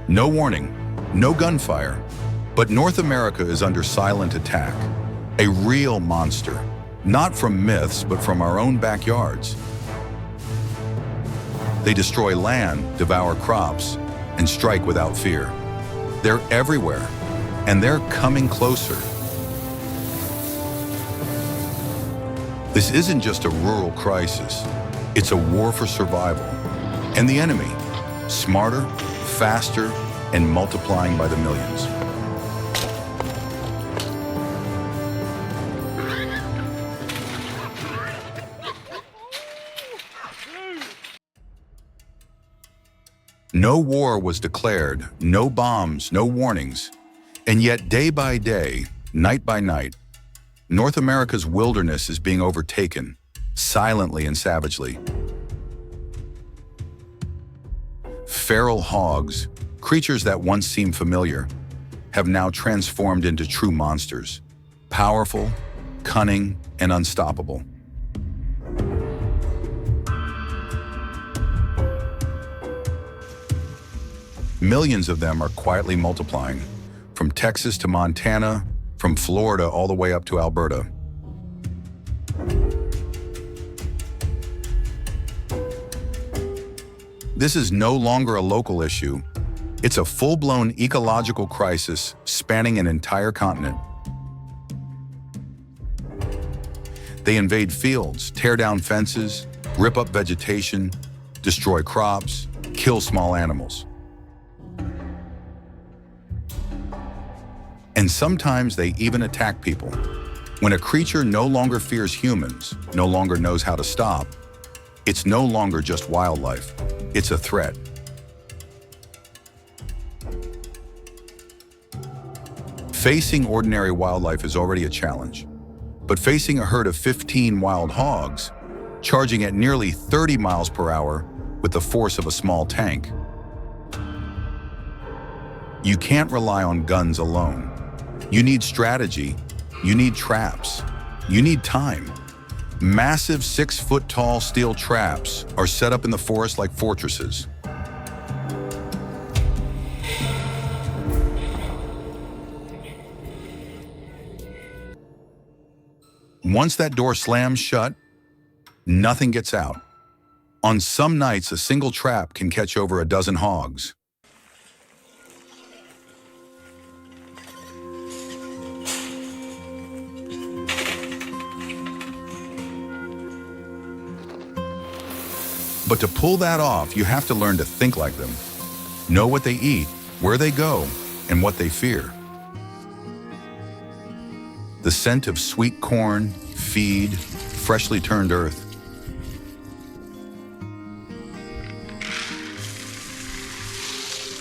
No warning, no gunfire, but North America is under silent attack. A real monster, not from myths, but from our own backyards. They destroy land, devour crops, and strike without fear. They're everywhere, and they're coming closer. This isn't just a rural crisis, it's a war for survival. And the enemy, smarter, faster, and multiplying by the millions. No war was declared, no bombs, no warnings, and yet day by day, night by night, North America's wilderness is being overtaken, silently and savagely. Feral hogs, creatures that once seemed familiar, have now transformed into true monsters, powerful, cunning, and unstoppable. Millions of them are quietly multiplying, from Texas to Montana, from Florida all the way up to Alberta. This is no longer a local issue. It's a full-blown ecological crisis spanning an entire continent. They invade fields, tear down fences, rip up vegetation, destroy crops, kill small animals. And sometimes they even attack people. When a creature no longer fears humans, no longer knows how to stop, it's no longer just wildlife, it's a threat. Facing ordinary wildlife is already a challenge, but facing a herd of 15 wild hogs, charging at nearly 30 miles per hour with the force of a small tank, you can't rely on guns alone. You need strategy, you need traps, you need time. Massive 6-foot-tall steel traps are set up in the forest like fortresses. Once that door slams shut, nothing gets out. On some nights, a single trap can catch over a dozen hogs. But to pull that off, you have to learn to think like them. Know what they eat, where they go, and what they fear. The scent of sweet corn, feed, freshly turned earth.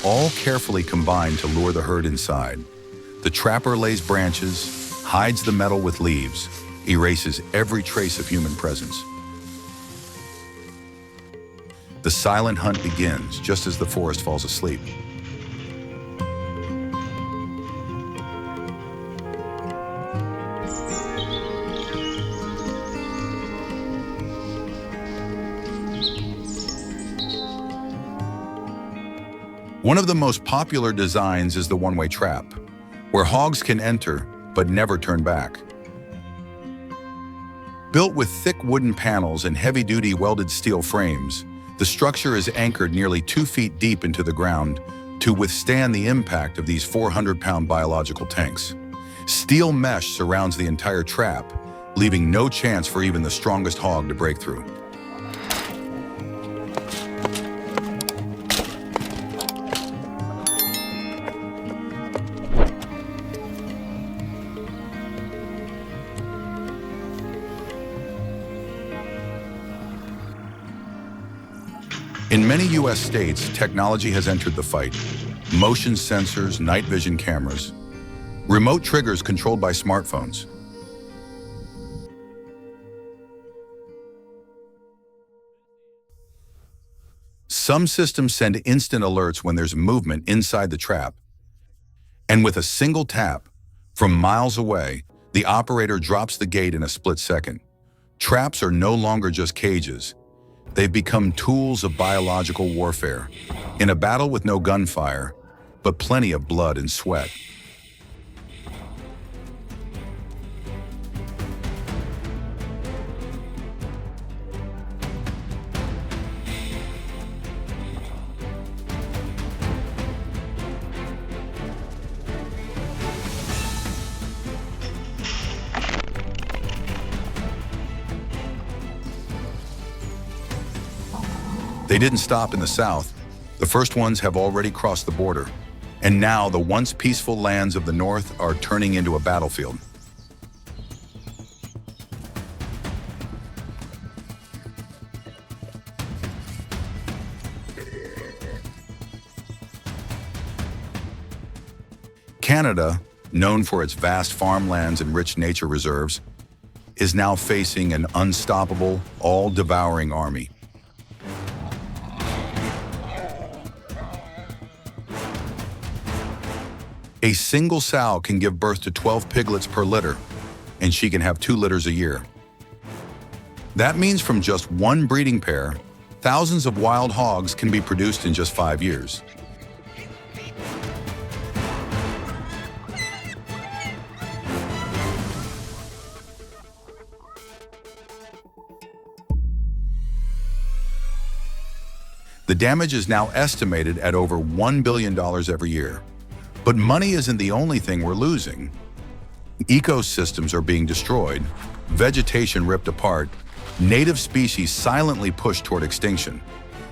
All carefully combined to lure the herd inside. The trapper lays branches, hides the metal with leaves, erases every trace of human presence. The silent hunt begins just as the forest falls asleep. One of the most popular designs is the one-way trap, where hogs can enter but never turn back. Built with thick wooden panels and heavy-duty welded steel frames, the structure is anchored nearly 2 feet deep into the ground to withstand the impact of these 400-pound biological tanks. Steel mesh surrounds the entire trap, leaving no chance for even the strongest hog to break through. In many U.S. states, technology has entered the fight. Motion sensors, night vision cameras, remote triggers controlled by smartphones. Some systems send instant alerts when there's movement inside the trap. And with a single tap, from miles away, the operator drops the gate in a split second. Traps are no longer just cages. They've become tools of biological warfare. In a battle with no gunfire, but plenty of blood and sweat. They didn't stop in the south. The first ones have already crossed the border. And now the once peaceful lands of the north are turning into a battlefield. Canada, known for its vast farmlands and rich nature reserves, is now facing an unstoppable, all-devouring army. A single sow can give birth to 12 piglets per litter, and she can have 2 litters a year. That means from just one breeding pair, thousands of wild hogs can be produced in just 5 years. The damage is now estimated at over $1 billion every year. But money isn't the only thing we're losing. Ecosystems are being destroyed, vegetation ripped apart, native species silently pushed toward extinction.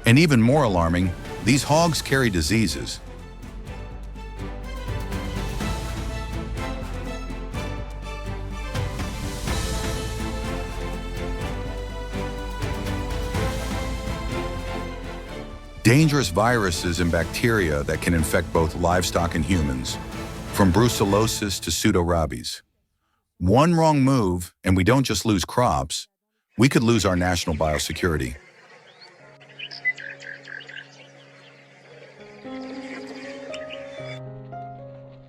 And even more alarming, these hogs carry diseases. Dangerous viruses and bacteria that can infect both livestock and humans, from brucellosis to pseudorabies. One wrong move, and we don't just lose crops, we could lose our national biosecurity.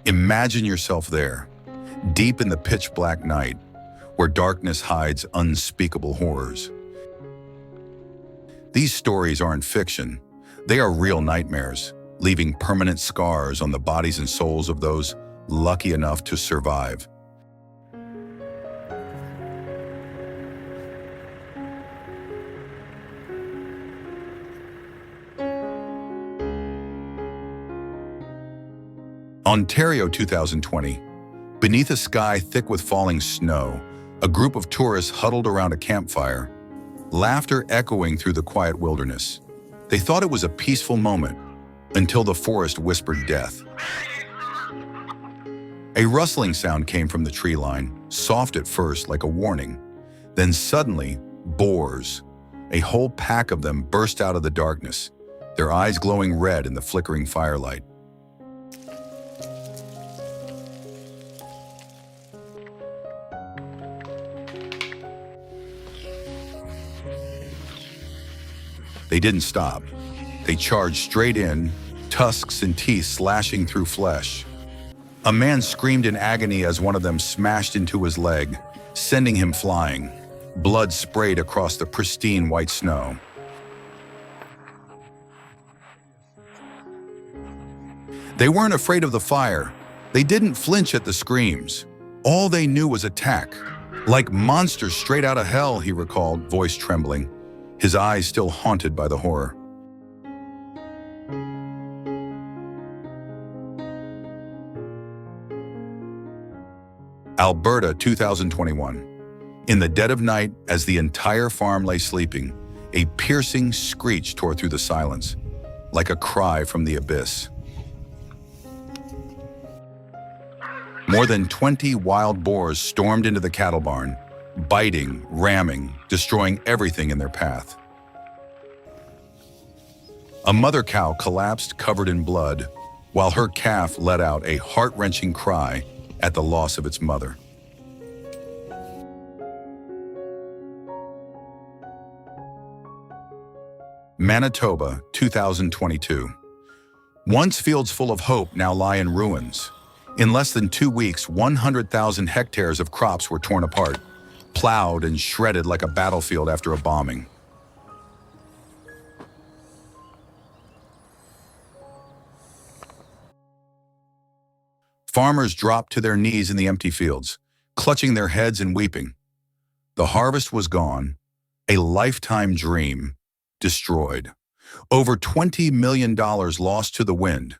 Imagine yourself there, deep in the pitch-black night, where darkness hides unspeakable horrors. These stories aren't fiction. They are real nightmares, leaving permanent scars on the bodies and souls of those lucky enough to survive. Ontario 2020. Beneath a sky thick with falling snow, a group of tourists huddled around a campfire, laughter echoing through the quiet wilderness. They thought it was a peaceful moment until the forest whispered death. A rustling sound came from the tree line, soft at first like a warning. Then suddenly, boars, a whole pack of them, burst out of the darkness, their eyes glowing red in the flickering firelight. They didn't stop. They charged straight in, tusks and teeth slashing through flesh. A man screamed in agony as one of them smashed into his leg, sending him flying. Blood sprayed across the pristine white snow. They weren't afraid of the fire. They didn't flinch at the screams. All they knew was attack. Like monsters straight out of hell, he recalled, voice trembling, his eyes still haunted by the horror. Alberta 2021. In the dead of night, as the entire farm lay sleeping, a piercing screech tore through the silence, like a cry from the abyss. More than 20 wild boars stormed into the cattle barn, biting, ramming, destroying everything in their path. A mother cow collapsed covered in blood, while her calf let out a heart-wrenching cry at the loss of its mother. Manitoba, 2022. Once fields full of hope now lie in ruins. In less than 2 weeks, 100,000 hectares of crops were torn apart, plowed and shredded like a battlefield after a bombing. Farmers dropped to their knees in the empty fields, clutching their heads and weeping. The harvest was gone, a lifetime dream destroyed. Over $20 million lost to the wind.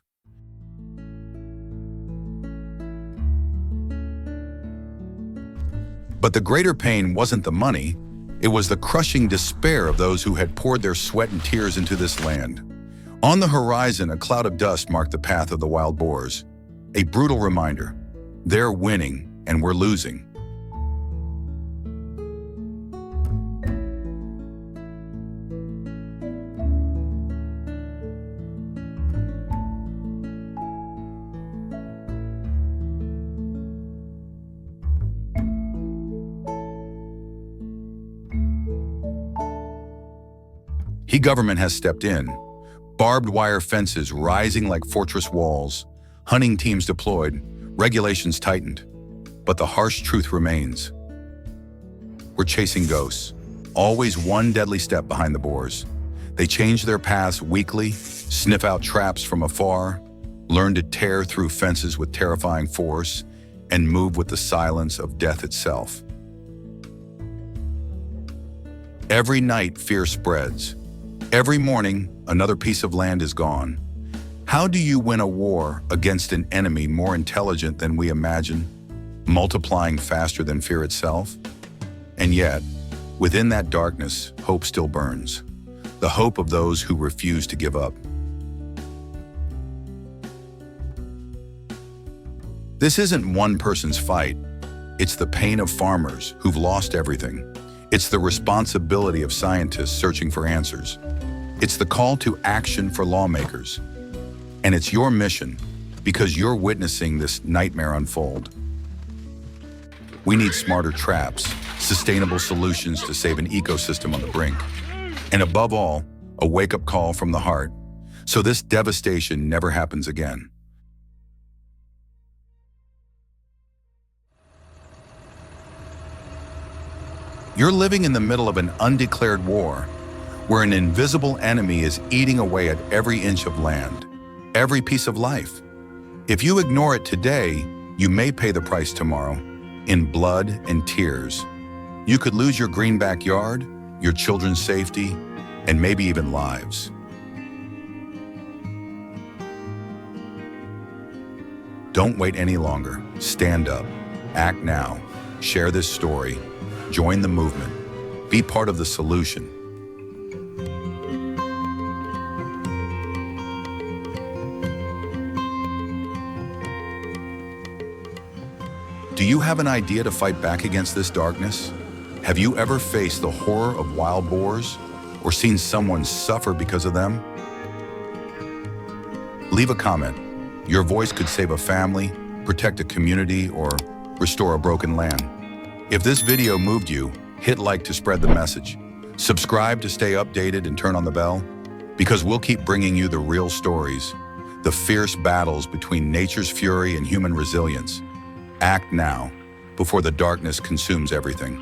But the greater pain wasn't the money, it was the crushing despair of those who had poured their sweat and tears into this land. On the horizon, a cloud of dust marked the path of the wild boars, a brutal reminder. They're winning and we're losing. The government has stepped in. Barbed wire fences rising like fortress walls, hunting teams deployed, regulations tightened. But the harsh truth remains. We're chasing ghosts, always one deadly step behind the boars. They change their paths weekly, sniff out traps from afar, learn to tear through fences with terrifying force, and move with the silence of death itself. Every night, fear spreads. Every morning, another piece of land is gone. How do you win a war against an enemy more intelligent than we imagine, multiplying faster than fear itself? And yet, within that darkness, hope still burns. The hope of those who refuse to give up. This isn't one person's fight. It's the pain of farmers who've lost everything. It's the responsibility of scientists searching for answers. It's the call to action for lawmakers. And it's your mission because you're witnessing this nightmare unfold. We need smarter traps, sustainable solutions to save an ecosystem on the brink. And above all, a wake-up call from the heart, so this devastation never happens again. You're living in the middle of an undeclared war, where an invisible enemy is eating away at every inch of land, every piece of life. If you ignore it today, you may pay the price tomorrow, in blood and tears. You could lose your green backyard, your children's safety, and maybe even lives. Don't wait any longer. Stand up. Act now. Share this story. Join the movement. Be part of the solution. Do you have an idea to fight back against this darkness? Have you ever faced the horror of wild boars or seen someone suffer because of them? Leave a comment. Your voice could save a family, protect a community, or restore a broken land. If this video moved you, hit like to spread the message. Subscribe to stay updated and turn on the bell, because we'll keep bringing you the real stories, the fierce battles between nature's fury and human resilience. Act now, before the darkness consumes everything.